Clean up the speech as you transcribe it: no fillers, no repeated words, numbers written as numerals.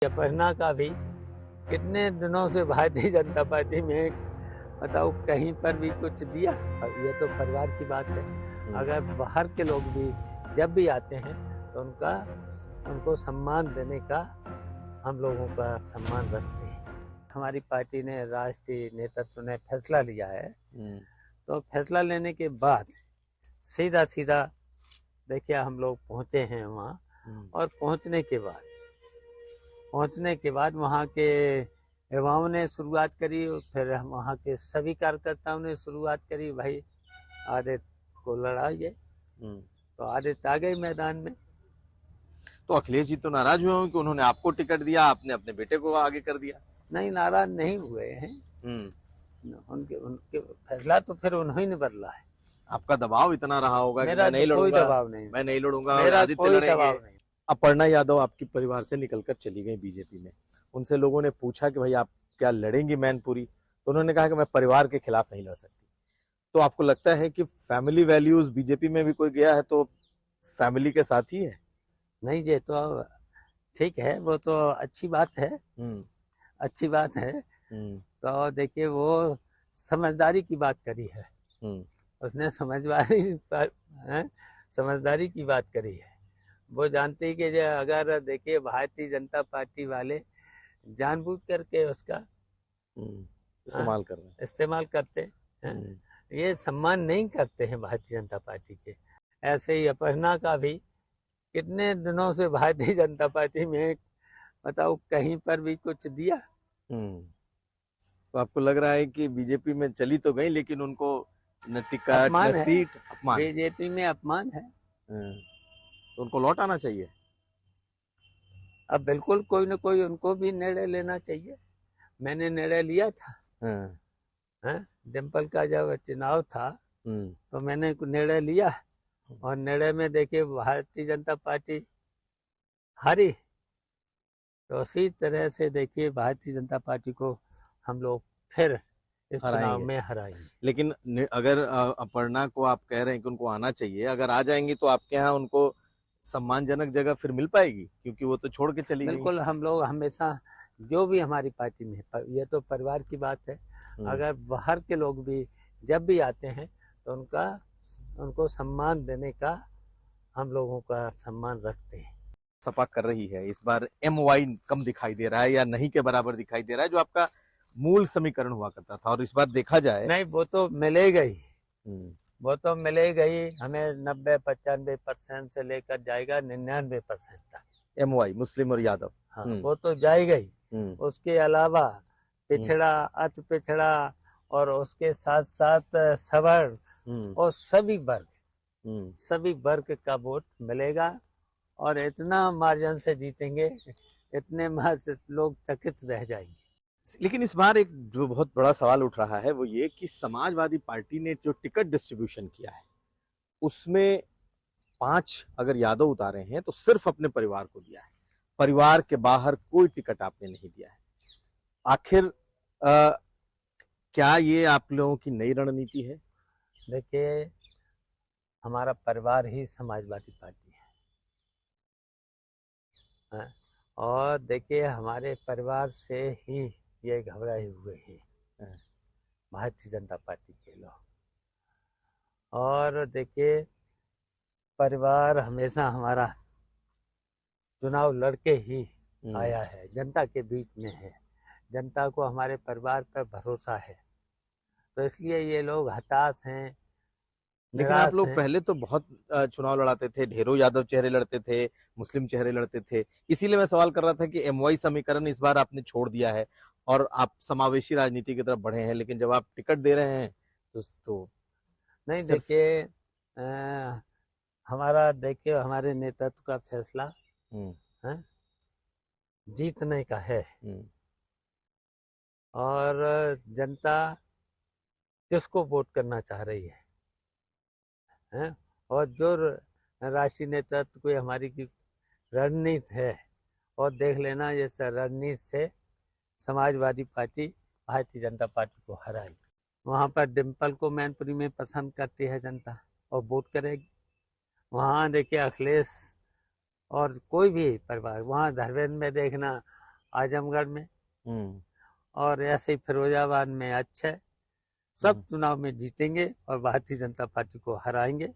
अपर्णा का भी कितने दिनों से भारतीय जनता पार्टी में बताओ कहीं पर भी कुछ दिया। ये तो परिवार की बात है। अगर बाहर के लोग भी जब भी आते हैं तो उनको सम्मान देने का हम लोगों का सम्मान रखते हैं। हमारी पार्टी ने, राष्ट्रीय नेतृत्व ने फैसला लिया है, तो फैसला लेने के बाद सीधा सीधा देखिए हम लोग पहुंचे हैं वहाँ। और पहुंचने के बाद वहाँ के युवाओं ने शुरुआत करी, फिर वहाँ के सभी कार्यकर्ताओं ने शुरुआत करी, भाई आदित्य को लड़ाइए। तो आदित्य आ गए मैदान में। तो अखिलेश जी तो नाराज हुए होंगे कि उन्होंने आपको टिकट दिया, आपने अपने बेटे को आगे कर दिया। नहीं, नाराज नहीं हुए हैं। उनके फैसला तो फिर उन्होंने ने बदला है। आपका दबाव इतना रहा होगा कि मेरा मैं नहीं तो कोई लड़ूंगा, दबाव नहीं, मैं नहीं लड़ूंगा, मेरा आदित्य कोई लड़ेंगे। दबाव नहीं। अपर्णा यादव आपके परिवार से निकलकर चली गई बीजेपी में। उनसे लोगों ने पूछा कि भाई आप क्या लड़ेंगी मैनपुरी, तो उन्होंने कहा कि मैं परिवार के खिलाफ नहीं लड़ सकती। तो आपको लगता है कि फैमिली वैल्यूज बीजेपी में भी कोई गया है तो फैमिली के साथ ही है? नहीं, ये तो ठीक है, वो तो अच्छी बात है, अच्छी बात है। तो देखिए वो समझदारी की बात करी है, उसने समझदारी की बात करी है। वो जानते ही कि अगर देखिए भारतीय जनता पार्टी वाले जानबूझ करके उसका इस्तेमाल करते हैं, ये सम्मान नहीं करते हैं भारतीय जनता पार्टी के। ऐसे ही अपर्णा का भी कितने दिनों से भारतीय जनता पार्टी में बताओ कहीं पर भी कुछ दिया। तो आपको लग रहा है कि बीजेपी में चली तो गई लेकिन उनको न टिकट न सीट, अपमान, बीजेपी में अपमान है। तो उनको लौट आना चाहिए। अब बिल्कुल कोई न कोई उनको भी निर्णय लेना चाहिए। मैंने निर्णय लिया था, डिम्पल का जब चुनाव था तो मैंने निर्णय लिया, और निर्णय में देखिए भारतीय जनता पार्टी हारी। तो उसी तरह से देखिए भारतीय जनता पार्टी को हम लोग फिर इस चुनाव में हराएंगे। लेकिन अगर अपर्णा को आप कह रहे हैं कि उनको आना चाहिए, अगर आ जाएंगी तो आपके यहाँ उनको सम्मानजनक जगह फिर मिल पाएगी, क्योंकि वो तो छोड़ के चली गई। बिल्कुल, हम लोग हमेशा जो भी हमारी पार्टी में है, ये तो परिवार की बात है। अगर बाहर के लोग भी जब भी आते हैं तो उनको सम्मान देने का हम लोगों का सम्मान रखते हैं। सपा कर रही है इस बार MY कम दिखाई दे रहा है या नहीं के बराबर दिखाई दे रहा है, जो आपका मूल समीकरण हुआ करता था। और इस बार देखा जाए, नहीं, वो तो मिलेगा ही, वो तो मिलेगा ही। हमें 90-95% से लेकर जाएगा 99% तक MY मुस्लिम और यादव। हाँ, वो तो जाएगा ही। उसके अलावा पिछड़ा, अति पिछड़ा और उसके साथ साथ सवर्ण और सभी वर्ग का वोट मिलेगा। और इतना मार्जिन से जीतेंगे, इतने मार्जिन लोग चकित रह जाएंगे। लेकिन इस बार एक जो बहुत बड़ा सवाल उठ रहा है वो ये कि समाजवादी पार्टी ने जो टिकट डिस्ट्रीब्यूशन किया है उसमें 5 अगर यादव उतारे हैं तो सिर्फ अपने परिवार को दिया है, परिवार के बाहर कोई टिकट आपने नहीं दिया है। आखिर क्या ये आप लोगों की नई रणनीति है? देखिए, हमारा परिवार ही समाजवादी पार्टी है, और देखिए हमारे परिवार से ही ये घबराए हुए हैं भारतीय जनता पार्टी के लोग। और देखिए परिवार हमेशा हमारा चुनाव लड़के ही आया है, जनता के बीच में है, जनता को हमारे परिवार पर भरोसा है, तो इसलिए ये लोग हताश हैं। लेकिन आप लोग पहले तो बहुत चुनाव लड़ाते थे, ढेरों यादव चेहरे लड़ते थे, मुस्लिम चेहरे लड़ते थे। इसीलिए मैं सवाल कर रहा था कि MY समीकरण इस बार आपने छोड़ दिया है और आप समावेशी राजनीति की तरफ बढ़े हैं, लेकिन जब आप टिकट दे रहे हैं तो नहीं। देखिए हमारा, देखिए हमारे नेतृत्व का फैसला है जीतने का है, और जनता किसको वोट करना चाह रही है, और जो राष्ट्रीय नेतृत्व को हमारी की रणनीति है, और देख लेना जैसे रणनीति से समाजवादी पार्टी भारतीय जनता पार्टी को हराएगी। वहाँ पर डिम्पल को मैनपुरी में पसंद करती है जनता और वोट करेगी। वहाँ देखिए अखिलेश और कोई भी परिवार, वहाँ धर्मेंद्र में देखना आजमगढ़ में, हम्म, और ऐसे ही फिरोजाबाद में अक्षय, सब हम्म। चुनाव में जीतेंगे और भारतीय जनता पार्टी को हराएंगे।